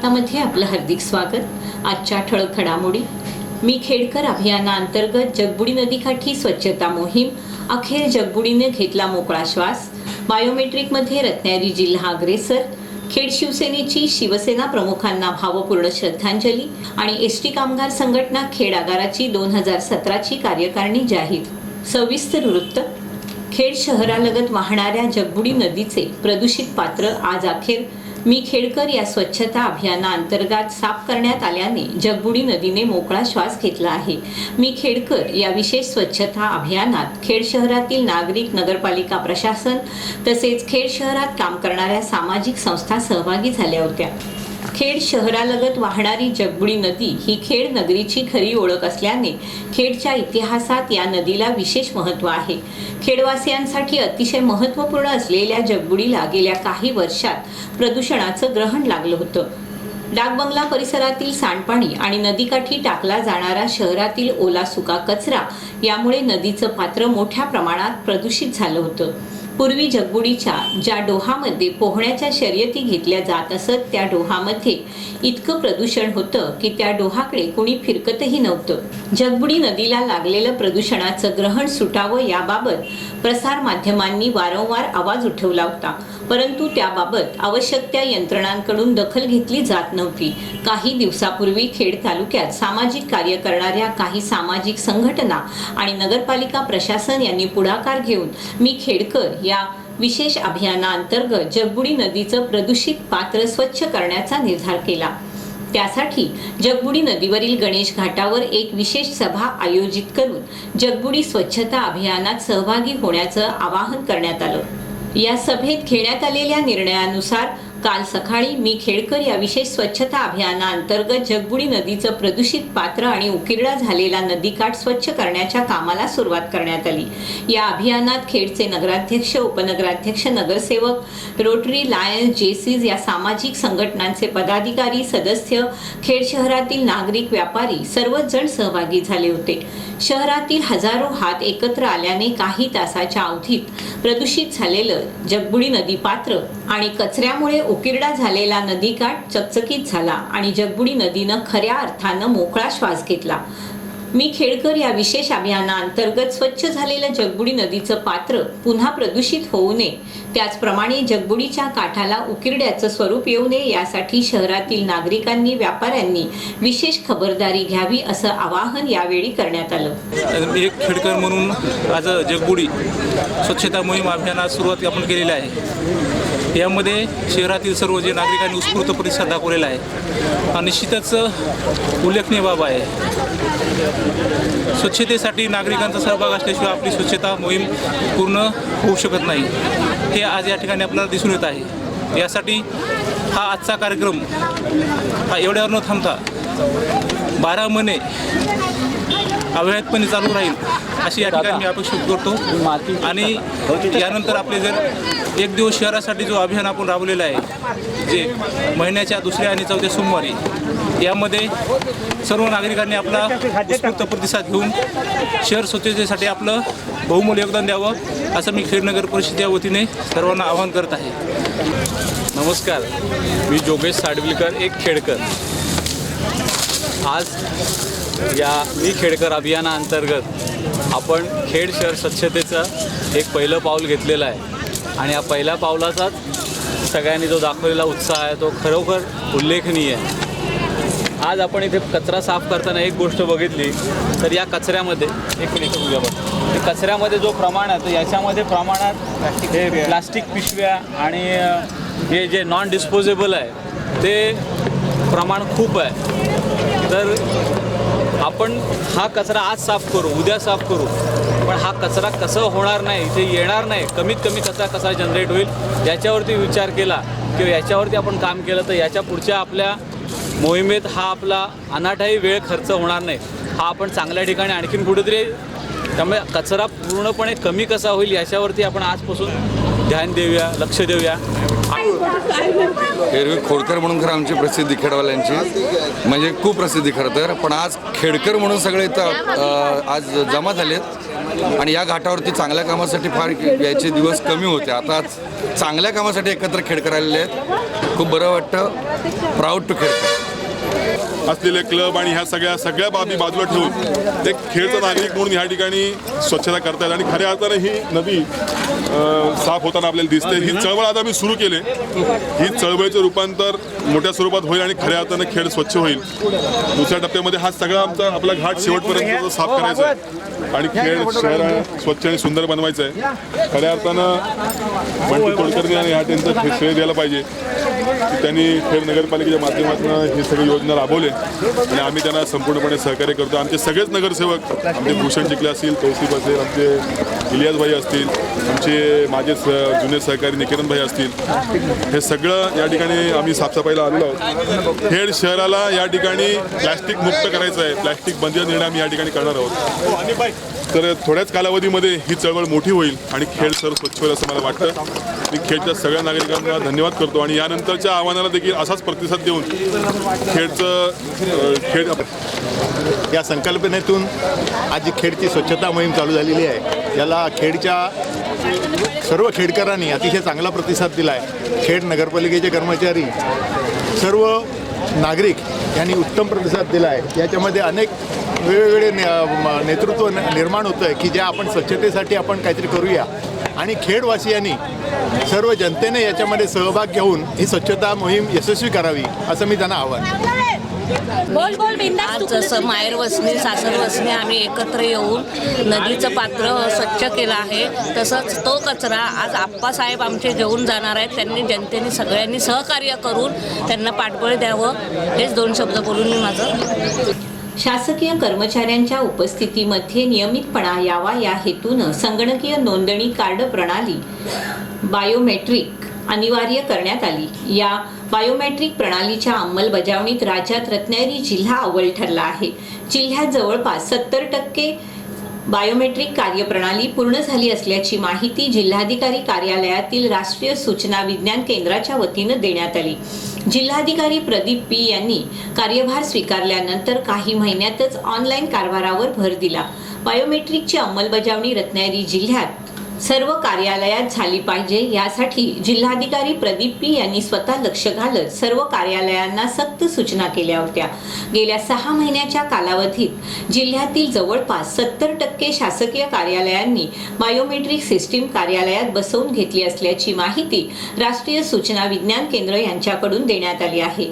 वार्तामध्ये आपलं हार्दिक स्वागत। आजच्या ठळक घडामोडी। मी खेडकर अभियानाअंतर्गत जगबुडी नदीकाठी स्वच्छता मोहीम। अखेर जगबुडीने घेतला मोकळा श्वास। बायोमेट्रिकमध्ये रत्नागिरी जिल्हा अग्रेसर। खेड शिवसेनेची शिवसेना प्रमुखांना भावपूर्ण श्रद्धांजली आणि एसटी कामगार संघटना खेड आगाराची 2017ची कार्यकारिणी जाहीर। सविस्तर वृत्त। खेड शहरालगत वाहणाऱ्या जगबुडी नदीचे प्रदूषित पात्र आज अखेर मी खेडकर या स्वच्छता अभियानाअंतर्गत साफ करण्यात आल्याने जगबुडी नदीने मोकळा श्वास घेतला आहे। मी खेडकर या विशेष स्वच्छता अभियानात खेड शहरातील नागरिक, नगरपालिका प्रशासन तसेच खेड शहरात काम करणाऱ्या सामाजिक संस्था सहभागी झाल्या होत्या। खेड शहरालगत वाहणारी जगबुडी नदी ही खेड नगरीची खरी ओळख असल्याने खेडच्या इतिहासात या नदीला विशेष महत्त्व आहे। खेडवासियांसाठी अतिशय महत्त्वपूर्ण असलेल्या जगबुडीला गेल्या काही वर्षात प्रदूषणाचं ग्रहण लागलं होतं। डाकबंगला परिसरातील सांडपाणी आणि नदीकाठी टाकला जाणारा शहरातील ओला सुका कचरा यामुळे नदीचं पात्र मोठ्या प्रमाणात प्रदूषित झालं होतं। पूर्वी जगबुडीच्या ज्या डोहामध्ये पोहण्याच्या शर्यती घेतल्या जात असत त्या डोहामध्ये इतकं प्रदूषण होतं की त्या डोहाकडे कोणी फिरकतही नव्हतं। जगबुडी नदीला लागलेलं प्रदूषणाचं ग्रहण सुटावं याबाबत प्रसार माध्यमांनी वारंवार आवाज उठवला होता, परंतु त्याबाबत आवश्यक त्या यंत्रणांकडून दखल घेतली जात नव्हती। काही दिवसापूर्वी खेड तालुक्यात सामाजिक कार्य करणाऱ्या काही सामाजिक संघटना आणि नगरपालिका प्रशासन यांनी पुढाकार घेऊन मी खेडकर या विशेष अभियानाअंतर्गत जगबुडी नदीचं प्रदूषित पात्र स्वच्छ करण्याचा निर्धार केला। त्यासाठी जगबुडी नदीवरील गणेश घाटावर एक विशेष सभा आयोजित करून जगबुडी स्वच्छता अभियानात सहभागी होण्याचं आवाहन करण्यात आलं। या सभेत घेण्यात आलेल्या निर्णयानुसार काल सकाळी मी खेडकर या विशेष स्वच्छता अभियानाअंतर्गत जगबुडी नदीचं प्रदूषित पात्र आणि उकिरडा झालेला नदीकाठ स्वच्छ करण्याच्या कामाला सुरुवात करण्यात आली। या अभियानात खेडचे नगराध्यक्ष, उपनगराध्यक्ष, नगरसेवक, रोटरी, लायन्स, जेसीज या सामाजिक संघटनांचे पदाधिकारी, सदस्य, खेड शहरातील नागरिक, व्यापारी सर्वच जण सहभागी झाले होते। शहरातील हजारो हात एकत्र आल्याने काही तासाच्या अवधीत प्रदूषित झालेलं जगबुडी नदी पात्र आणि कचऱ्यामुळे उकिरडा झालेला नदीकाठ चकचकीत झाला आणि जगबुडी नदीनं खऱ्या अर्थानं मोकळा श्वास घेतला। मी खेडकर या विशेष अभियानाअंतर्गत स्वच्छ झालेलं जगबुडी नदीचं पात्र पुन्हा प्रदूषित होऊ नये, त्याचप्रमाणे जगबुडीच्या काठाला उकिरड्याचं स्वरूप येऊ नये यासाठी शहरातील नागरिकांनी, व्यापाऱ्यांनी विशेष खबरदारी घ्यावी असं आवाहन यावेळी करण्यात आलं। एक खेडकर म्हणून आज जगबुडी स्वच्छता मोहीम अभियानात सुरुवात आपण केलेली आहे। यामध्ये शहरातील सर्व जे नागरिकांनी उत्स्फूर्त प्रतिसाद दाखवलेला आहे, निश्चितच उल्लेखनीय बाब आहे। स्वच्छतेसाठी नागरिकांचा सहभाग असल्याशिवाय आपली स्वच्छता मोहीम पूर्ण होऊ शकत नाही, हे आज या ठिकाणी आपल्याला दिसून येत आहे। यासाठी हा आजचा कार्यक्रम हा एवढ्यावर न थांबता 12 महिने अव्याहतपणे चालू राहील अशी या ठिकाणी मी अपेक्षा करतो। आणि यानंतर आपले जर एक दिवस शहरासाठी जो अभियान आपण राबवलेला आहे, जे महिन्याच्या 2ऱ्या आणि 4थ्या सोमवारी, यामध्ये सर्व नागरिकांनी आपला उत्स्फूर्त प्रतिसाद घेऊन शहर स्वच्छतेसाठी आपलं बहुमूल्य योगदान द्यावं असं मी खेड नगर परिषद या वतीने सर्वांना आवाहन करत आहे। नमस्कार, मी जोगेश साडविलकर, एक खेडकर। आज या मी खेडकर अभियानाअंतर्गत आपण खेड शहर स्वच्छतेचं एक पहिलं पाऊल घेतलेलं आहे आणि या पहिल्या पावलाचाच सगळ्यांनी जो दाखवलेला उत्साह आहे तो खरोखर उल्लेखनीय आहे। आज आपण इथे कचरा साफ करताना एक गोष्ट बघितली तर या कचऱ्यामध्ये कचऱ्यामध्ये जो प्रमाण आहे तर याच्यामध्ये प्रमाणात हे प्लास्टिक पिशव्या आणि हे जे नॉन डिस्पोजेबल आहे ते प्रमाण खूप आहे। तर आपण हा कचरा आज साफ करू, उद्या साफ करू, पण हा कचरा कसं होणार नाही, इथे येणार नाही, कमीत कमी कचरा कसा जनरेट होईल याच्यावरती विचार केला किंवा याच्यावरती आपण काम केलं तर याच्या पुढच्या आपल्या मोहिमेत हा आपला अनाठाही वेळ खर्च होणार नाही। हा आपण चांगल्या ठिकाणी आणखीन कुठेतरी, त्यामुळे कचरा पूर्णपणे कमी कसा होईल याच्यावरती आपण आजपासून ध्यान देऊया, लक्ष देऊया। एरवी खोडकर म्हणून खरं आमची प्रसिद्धी खेडवाल्यांची म्हणजे खूप प्रसिद्धी खरं तर, पण आज खेडकर म्हणून सगळे इथं आज जमा झालेत आणि या घाटावरती चांगल्या कामासाठी फार याचे दिवस कमी होते. आता चांगल्या कामासाठी एकत्र खेडकर आलेले आहेत. खूप बरं वाटतं. Proud to Khedkar. असलेले क्लब आणि ह्या सगळ्या बाबी बाजूला ठेवून एक खेळचा नागरिक म्हणून ह्या ठिकाणी स्वच्छता करतायत आणि खऱ्या अर्थानं ही नदी साफ होताना आपल्याला दिसते. ही चळवळ आता आम्ही सुरू केली. ही चळवळीचं रूपांतर मोठ्या स्वरूपात होईल आणि खऱ्या अर्थानं खेळ स्वच्छ होईल. दुसऱ्या टप्प्यामध्ये हा सगळा आपला घाट शेवटपर्यंत साफ करायचा आहे आणि खेळ शहर स्वच्छ आणि सुंदर बनवायचं आहे. खऱ्या अर्थानं बंटी तोडकरनी आणि ह्या त्यांचं श्रेय द्यायला पाहिजे. त्यांनी खेड नगरपालिकेच्या माध्यमातून ही सगळी योजना राबवली आणि आम्ही त्यांना संपूर्णपणे सहकार्य करतो. आमचे सगळेच नगरसेवक, आमचे भूषण चिखले असतील, तौसिफ असेल, आमचे इलियास भाई असतील, आमचे माझे जुने सहकारी निकेतन भाई असतील, हे सगळं या ठिकाणी आम्ही साफसफाईला आलेलो आहोत. खेड शहराला या ठिकाणी प्लॅस्टिक मुक्त करायचं आहे. प्लॅस्टिक बंदी निर्णय आम्ही या ठिकाणी करणार आहोत. तर थोड्याच कालावधीमध्ये ही चळवळ मोठी होईल आणि खेळ सर्व स्वच्छ होईल असं मला वाटतं. मी खेडच्या सगळ्या नागरिकांना धन्यवाद करतो आणि यानंतरच्या आव्हानाला देखील असाच प्रतिसाद देऊन खेड या संकल्पनेतून आज जी खेडची स्वच्छता मोहीम चालू झालेली आहे, याला खेडच्या सर्व खेडकरांनी अतिशय चांगला प्रतिसाद दिला आहे. खेड नगरपालिकेचे कर्मचारी, सर्व नागरिक यांनी उत्तम प्रतिसाद दिला आहे. याच्यामध्ये अनेक वेगवेगळे नेतृत्व निर्माण होतं आहे की ज्या आपण स्वच्छतेसाठी आपण काहीतरी करूया आणि खेडवासियांनी, सर्व जनतेने याच्यामध्ये सहभाग घेऊन ही स्वच्छता मोहीम यशस्वी करावी असं मी त्यांना आव्हान. आज जसं माहेर वसनी सासर वसनी आम्ही एकत्र येऊन नदीचं पात्र स्वच्छ केलं आहे, तसंच तो कचरा आज आप्पासाहेब आमचे घेऊन जाणार आहेत. त्यांनी जनतेने सगळ्यांनी सहकार्य करून त्यांना पाठबळ द्यावं, हेच 2 शब्द बोलून मी माझं. शासकीय कर्मचाऱ्यांच्या उपस्थितीमध्ये नियमितपणा यावा या हेतूनं संगणकीय नोंदणी कार्ड प्रणाली बायोमेट्रिक अनिवार्य करण्यात आली. या बायोमेट्रिक प्रणालीच्या अंमलबजावणीत राज्यात रत्नागिरी जिल्हा अव्वल ठरला आहे. जिल्ह्यात जवळपास 70% बायोमेट्रिक कार्यप्रणाली पूर्ण झाली असल्याची माहिती जिल्हाधिकारी कार्यालयातील राष्ट्रीय सूचना विज्ञान केंद्राच्या वतीनं देण्यात आली. जिल्हाधिकारी प्रदीप पी यांनी कार्यभार स्वीकारल्यानंतर काही महिन्यातच ऑनलाईन कारभारावर भर दिला. बायोमेट्रिकची अंमलबजावणी रत्नागिरी जिल्ह्यात सर्व कार्यालयात झाली पाहिजे, यासाठी जिल्हाधिकारी प्रदीप पी यांनी स्वतः लक्ष घालत सर्व कार्यालयांना सक्त सूचना केल्या होत्या. गेल्या 6 महिन्याच्या कालावधीत जिल्ह्यातील जवळपास 70% शासकीय कार्यालयांनी बायोमेट्रिक सिस्टीम कार्यालयात बसवून घेतली असल्याची माहिती राष्ट्रीय सूचना विज्ञान केंद्र यांच्याकडून देण्यात आली आहे.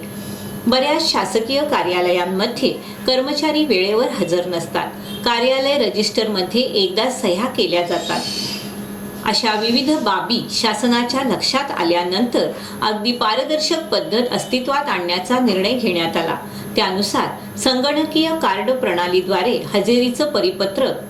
बऱ्याच शासकीय कार्यालयांमध्ये कर्मचारी वेळेवर हजर नसतात. कार्यालय रजिस्टरमध्ये एकदा सह्या केल्या जातात. अशा विविध बाबी शासनाच्या लक्षात आल्यानंतर अगदी पारदर्शक पद्धत अस्तित्वात आणण्याचा निर्णय घेण्यात आला. त्यानुसार संगणकीय कार्ड प्रणालीद्वारे हजेरीचं परिपत्रक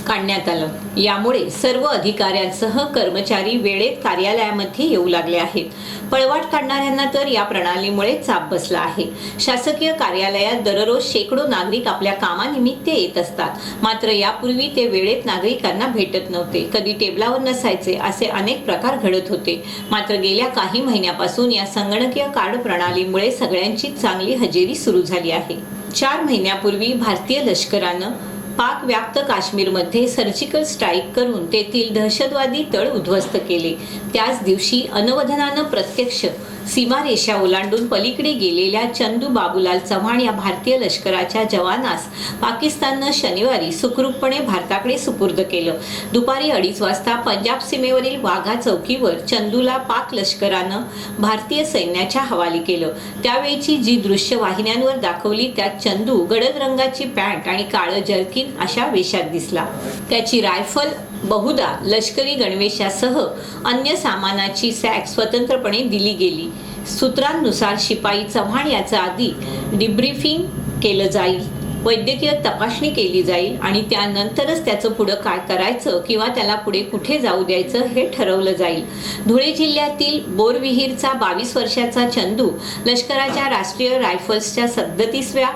काढण्यात आलं. यामुळे सर्व अधिकाऱ्यांसह कर्मचारी वेळेत कार्यालयामध्ये येऊ लागले आहेत. पळवाट काढणाऱ्यांना तर या प्रणालीमुळे चाप बसला आहे. शासकीय कार्यालयात दररोज शेकडो नागरिक आपल्या कामानिमित्त येत असतात. मात्र यापूर्वी ते वेळेत नागरिकांना भेटत नव्हते, कधी टेबलावर नसायचे, असे अनेक प्रकार घडत होते. मात्र गेल्या काही महिन्यापासून या संगणकीय कार्ड प्रणालीमुळे सगळ्यांची चांगली हजेरी सुरू झाली आहे. 4 महिन्यापूर्वी भारतीय लष्करानं पाक व्याप्त काश्मीरमध्ये सर्जिकल स्ट्राईक करून तेथील दहशतवादी तळ उद्ध्वस्त केले. त्याच दिवशी अनवधनानं प्रत्यक्ष सीमारेषा ओलांडून पलीकडे गेलेल्या चंदू बाबूलाल चव्हाण या भारतीय लष्कराच्या जवानास पाकिस्ताननं शनिवारी सुखरूपपणे भारताकडे सुपूर्द केलं. दुपारी 2:30 वाजता पंजाब सीमेवरील वाघा चौकीवर चंदूला पाक लष्करानं भारतीय सैन्याच्या हवाली केलं. त्यावेळची जी दृश्य वाहिन्यांवर दाखवली त्यात चंदू गडद रंगाची पॅन्ट आणि काळं जर्किन अशा वेशात दिसला. त्याची रायफल बहुधा लष्करी गणवेशासह अन्य सामानाची सॅक स्वतंत्रपणे दिली गेली. सूत्रांनुसार शिपाई चव्हाण याचं आधी डिब्रीफिंग केलं जाईल, वैद्यकीय तपासणी केली जाईल आणि त्यानंतरच त्याचं पुढं काय करायचं किंवा त्याला पुढे कुठे जाऊ द्यायचं हे ठरवलं जाईल. धुळे जिल्ह्यातील बोरविहीरचा 22 वर्षाचा चंदू लष्कराच्या राष्ट्रीय रायफल्सच्या 37व्या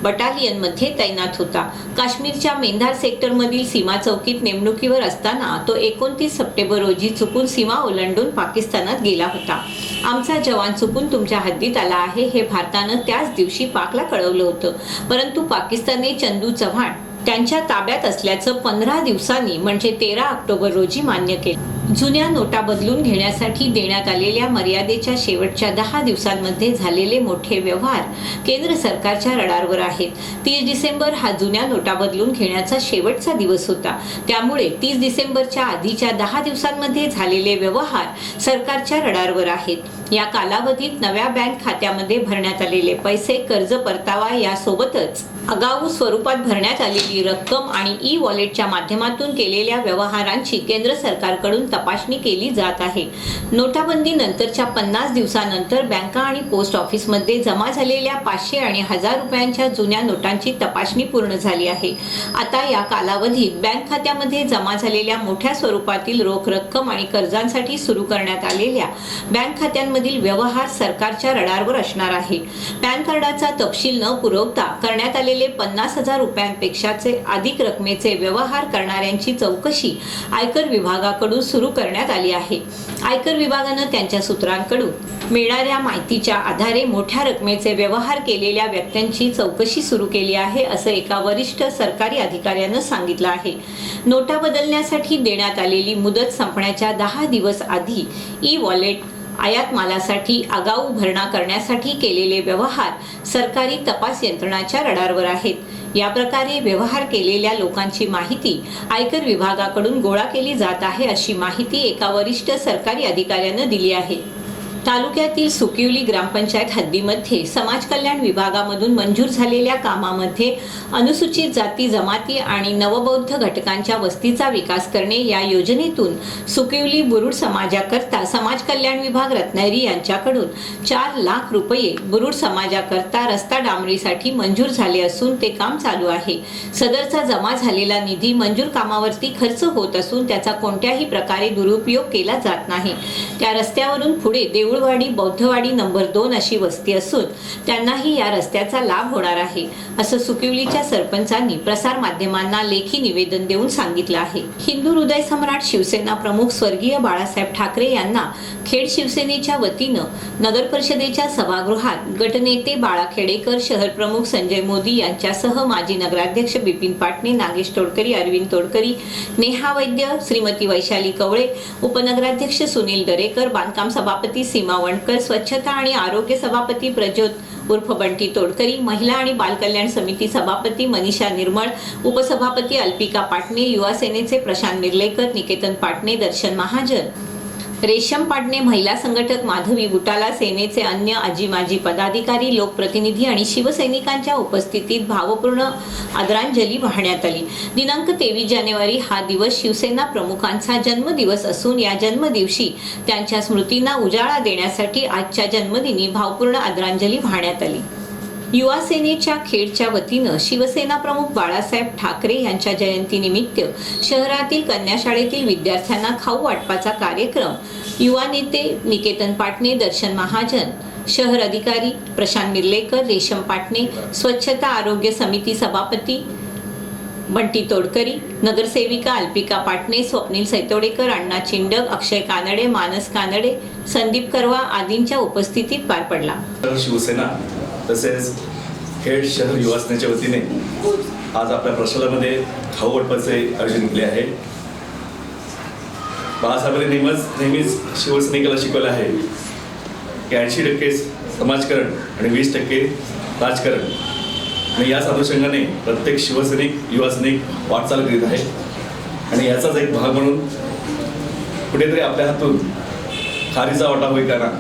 बटालियनमध्ये तैनात होता. काश्मीरच्या मेंधार सेक्टरमधील सीमा चौकीत नेमणुकीवर असताना तो 29 सप्टेंबर रोजी चुकून सीमा ओलांडून पाकिस्तानात गेला होता. आमचा जवान चुकून तुमच्या हद्दीत आला आहे हे भारतानं त्याच दिवशी पाकला कळवलं होतं. परंतु पाकिस्तानने चंदू चव्हाण त्यांच्या ताब्यात असल्याचं 15 दिवसांनी म्हणजे 13 ऑक्टोबर रोजी मान्य केलं. जुन्या नोटा बदलून घेण्यासाठी देण्यात आलेल्या मर्यादेच्या शेवटच्या 10 दिवसांमध्ये झालेले मोठे व्यवहार केंद्र सरकारच्या रडारवर आहेत. 30 डिसेंबर हा जुन्या नोटा बदलून घेण्याचा शेवटचा दिवस होता. त्यामुळे 30 डिसेंबरच्या आधीच्या 10 दिवसांमध्ये झालेले व्यवहार सरकारच्या रडारवर आहेत. या कालावधीत नव्या बँक खात्यामध्ये भरण्यात आलेले पैसे, कर्ज परतावा यासोबतच आगाऊ स्वरूपात भरण्यात आलेली रक्कम आणि ई वॉलेटच्या माध्यमातून केलेल्या व्यवहारांची केंद्र सरकारकडून तपासणी केली जात आहे. नोटाबंदी नंतरच्या 50 दिवसानंतर बँका आणि पोस्ट ऑफिसमध्ये जमा झालेल्या 500 आणि 1000 रुपयांच्या जुन्या नोटांची तपासणी पूर्ण झाली आहे. आता या कालावधीत बँक खात्यामध्ये जमा झालेल्या मोठ्या स्वरूपातील रोख रक्कम आणि कर्जांसाठी सुरू करण्यात आलेल्या बँक खात्यांमधील व्यवहार सरकारच्या रडारवर असणार आहे. पॅन कार्डाचा तपशील न पुरवता करण्यात आलेले 50,000 रुपयांपेक्षाचे अधिक रकमेचे व्यवहार करणाऱ्यांची चौकशी आयकर विभागाकडून सुरू करण्यात आली आहे. आयकर विभागानं त्यांच्या सूत्रांकडून मिळणाऱ्या माहितीच्या आधारे मोठ्या रकमेचे व्यवहार केलेल्या व्यक्तींची चौकशी सुरू केली आहे, असं एका वरिष्ठ सरकारी अधिकाऱ्यानं सांगितलं आहे. नोटा बदलण्यासाठी देण्यात आलेली मुदत संपण्याच्या 10 दिवस आधी ई वॉलेट, आयात मालासाठी आगाऊ भरणा करण्यासाठी केलेले व्यवहार सरकारी तपास यंत्रणाच्या रडारवर आहेत. या प्रकारे व्यवहार केलेल्या लोकांची माहिती आयकर विभागाकडून गोळा केली जात आहे, अशी माहिती एका वरिष्ठ सरकारी अधिकाऱ्यानं दिली आहे. तालुक्यातील सुकिवली ग्रामपंचायत हद्दीमध्ये समाज कल्याण विभागामधून मंजूर झालेल्या कामामध्ये अनुसूचित जाती जमाती आणि नवबौद्ध घटकांच्या वस्तीचा विकास करणे या योजनेतून सुकिवली बुरुड समाजाकरता समाज कल्याण विभाग रत्नागिरी यांच्याकडून 4 लाख रुपये बुरुड समाजाकरता रस्ता डांबरीसाठी मंजूर झाले असून ते काम चालू आहे. सदरचा जमा झालेला निधी मंजूर कामावरती खर्च होत असून त्याचा कोणत्याही प्रकारे दुरुपयोग केला जात नाही. त्या रस्त्यावरून पुढे देऊळवाडी बौद्धवाडी नंबर 2 अशी वस्ती असून त्यांनाही या रस्त्याचा लाभ होणार आहे, असं सुकिवलीच्या सरपंचांनी प्रसार माध्यमांना लेखी निवेदन देऊन सांगितलं आहे. हिंदू हृदय सम्राट शिवसेना प्रमुख स्वर्गीय बाळासाहेब ठाकरे यांना खेड शिवसेनेच्या वतीनं नगर परिषदेच्या सभागृहात गटनेते बाळा खेडेकर, शहर प्रमुख संजय मोदी यांच्यासह माजी नगराध्यक्ष बिपिन पाटणे, नागेश तोडकरी, अरविंद तोडकरी, नेहा वैद्य, श्रीमती वैशाली कवळे, उपनगराध्यक्ष सुनील दरेकर, बांधकाम सभापती सीमा वणकर, स्वच्छता आणि आरोग्य सभापती प्रज्योत उर्फ बंटी तोडकरी, महिला आणि बाल कल्याण समिती सभापती मनीषा निर्मळ, उपसभापती अल्पिका पाटणे, युवा सेनेचे प्रशांत मिर्लेकर, निकेतन पाटणे, दर्शन महाजन, रेशम पाटणे, महिला संघटक माधवी बुटाला, सेनेचे अन्य आजी माजी पदाधिकारी, लोकप्रतिनिधी आणि शिवसैनिकांच्या उपस्थितीत भावपूर्ण आदरांजली वाहण्यात आली. दिनांक 23 जानेवारी हा दिवस शिवसेना प्रमुखांचा जन्मदिवस असून या जन्मदिवशी त्यांच्या स्मृतींना उजाळा देण्यासाठी आजच्या जन्मदिनी भावपूर्ण आदरांजली वाहण्यात आली. युवा सेनेच्या खेडच्या वतीनं शिवसेना प्रमुख बाळासाहेब ठाकरे यांच्या जयंतीनिमित्त शहरातील कन्याशाळेतील विद्यार्थ्यांना खाऊ वाटपाचा कार्यक्रम युवा नेते निकेतन पाटणे, दर्शन महाजन, शहर अधिकारी प्रशांत मिर्लेकर, रेशम पाटणे, स्वच्छता आरोग्य समिती सभापती बंटी तोडकरी, नगरसेविका अल्पिका पाटणे, स्वप्नील सैतोडेकर, अण्णा चिंडक, अक्षय कानडे, मानस कानडे, संदीप करवा आदींच्या उपस्थितीत पार पडला. शिवसेना तसेच खेड शहर युवा सेनेच्या वतीने आज आपल्या प्रशालामध्ये खाऊ वाटपाचे आयोजन केले आहे. बाळासाहेबांनी नेहमीच शिवसैनिकाला शिकवलं आहे की 80% समाजकारण आणि 20% राजकारण, आणि याच अनुषंगाने प्रत्येक शिवसैनिक युवा सैनिक वाटचाल करीत आहे. आणि याचाच एक भाग म्हणून कुठेतरी आपल्या हातून खारीचा वाटा होई का ना,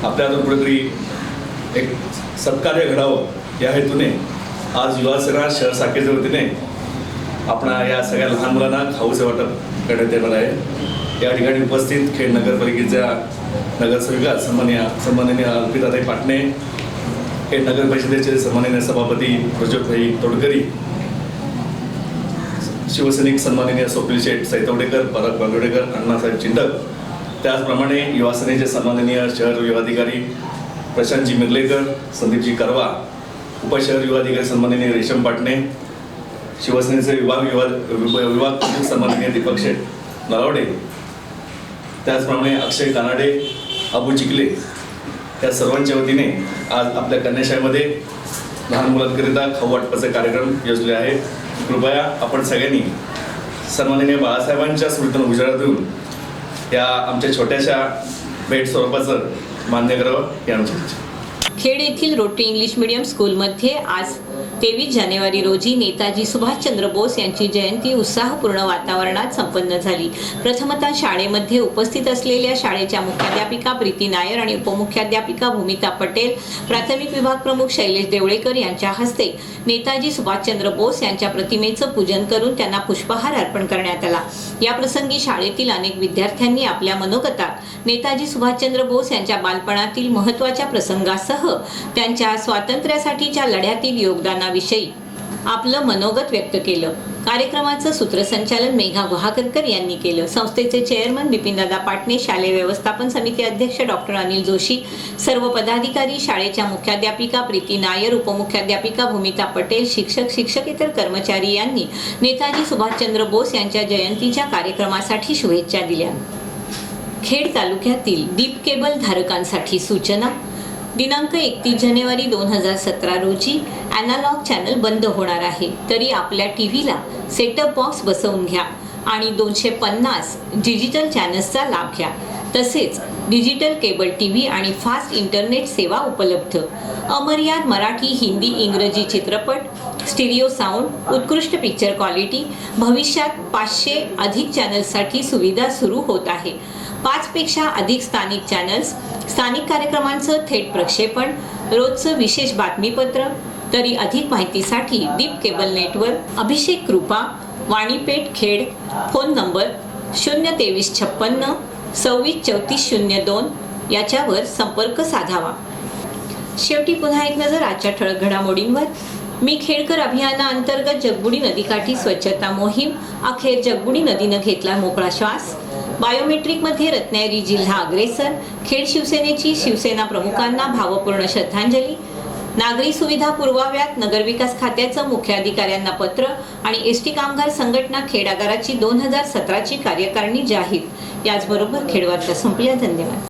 आपल्या हातून कुठेतरी एक सत्कार्य घडावं या हेतूने आज युवा सेना शहर शाखेच्या वतीने आपण या सगळ्या लहान मुलांना खाऊचे वाटप करण्यात येणार आहे. या ठिकाणी उपस्थित खेड नगरपालिकेच्या नगरसेविका सन्माननीय अल्पिताताई पाटणे, खेड नगर परिषदेचे सन्माननीय सभापती प्रज्योतभाई तोडकरी, शिवसैनिक सन्माननीय स्वप्नील शेठ सैतवडेकर, परत बांगवडेकर, अण्णासाहेब चिंडक, त्याचप्रमाणे युवा सेनेचे सन्माननीय शहर युवाधिकारी प्रशांतजी मिर्लेकर, संदीपजी करवा, उपशहर युवाधिकारी सन्माननीय रेशम पाटणे, शिवसेनेचे विभाग सन्माननीय दीपक शेठ नरावडे, त्याचप्रमाणे अक्षय कानाडे, अबू चिखले, या सर्वांच्या वतीने आज आपल्या कन्याशाळेमध्ये लहान मुलांकरिता खाऊ वाटपाचे कार्यक्रम योजले आहे. कृपया आपण सगळ्यांनी सन्माननीय बाळासाहेबांच्या स्मृतीनं उजाळा या आमच्या छोट्याशा भेट स्वरूपाचं मान्य करावं ही आमची इच्छा. खेड येथील रोटरी इंग्लिश मीडियम स्कूलमध्ये आज 23 जानेवारी रोजी नेताजी सुभाषचंद्र बोस यांची जयंती उत्साहपूर्ण वातावरणात संपन्न झाली. प्रथमतः शाळेमध्ये उपस्थित असलेल्या शाळेच्या मुख्याध्यापिका प्रीती नायर आणि उपमुख्याध्यापिका भूमिता पटेल, प्राथमिक विभाग प्रमुख शैलेश देवळेकर यांच्या हस्ते नेताजी सुभाषचंद्र बोस यांच्या प्रतिमेचं पूजन करून त्यांना पुष्पहार अर्पण करण्यात आला. या प्रसंगी शाळेतील अनेक विद्यार्थ्यांनी आपल्या मनोगतात नेताजी सुभाषचंद्र बोस यांच्या बालपणातील महत्त्वाच्या प्रसंगासह त्यांच्या स्वातंत्र्यासाठीच्या लढ्यातील योगदानाविषयी आपलं मनोगत व्यक्त केलं. कार्यक्रमाचं सूत्रसंचालन मेघा गुहाकरकर यांनी केलं. संस्थेचे चेअरमन बिपिनदादा पाटणे, शालेय व्यवस्थापन समिती अध्यक्ष डॉक्टर अनिल जोशी, सर्व पदाधिकारी, शाळेच्या मुख्याध्यापिका प्रीती नायर, उपमुख्याध्यापिका भूमिता पटेल, शिक्षक, शिक्षकेतर कर्मचारी यांनी नेताजी सुभाषचंद्र बोस यांच्या जयंतीच्या कार्यक्रमासाठी शुभेच्छा दिल्या. खेड तालुक्यातील डीप केबल धारकांसाठी सूचना. दिनांक 31 जानेवारी 2017 रोजी ॲनालॉग चॅनल बंद होणार आहे. तरी आपल्या टीव्हीला सेटअप बॉक्स बसवून घ्या आणि 250 डिजिटल चॅनल्सचा लाभ घ्या. तसेच डिजिटल केबल टीव्ही आणि फास्ट इंटरनेट सेवा उपलब्ध. अमर्याद मराठी, हिंदी, इंग्रजी चित्रपट, स्टिरिओ साऊंड, उत्कृष्ट पिक्चर क्वालिटी. भविष्यात 500 अधिक चॅनल्ससाठी सुविधा सुरू होत आहे. 5 पेक्षा अधिक स्थानिक चॅनल्स, स्थानिक कार्यक्रमांचं थेट प्रक्षेपण, रोजचं विशेष बातमीपत्र. तरी अधिक माहितीसाठी डीप केबल नेटवर्क, अभिषेक कृपा, वाणीपेठ, खेड. फोन नंबर 02356 263402 याच्यावर संपर्क साधावा. शेवटी पुन्हा एक नजर आजच्या ठळक घडामोडींवर. मी खेडकर अभियानाअंतर्गत जगबुडी नदीकाठी स्वच्छता मोहीम. अखेर जगबुडी नदीनं घेतला मोकळा श्वास. बायोमेट्रिकमध्ये रत्नागिरी जिल्हा अग्रेसर. खेड शिवसेनेची शिवसेना प्रमुखांना भावपूर्ण श्रद्धांजली. नागरी सुविधा पुरवाव्यात, नगरविकास खात्याचं मुख्याधिकाऱ्यांना पत्र. आणि एसटी कामगार संघटना खेड आगाराची 2017ची कार्यकारिणी जाहीर. याचबरोबर खेड वार्ता संपल्या. धन्यवाद.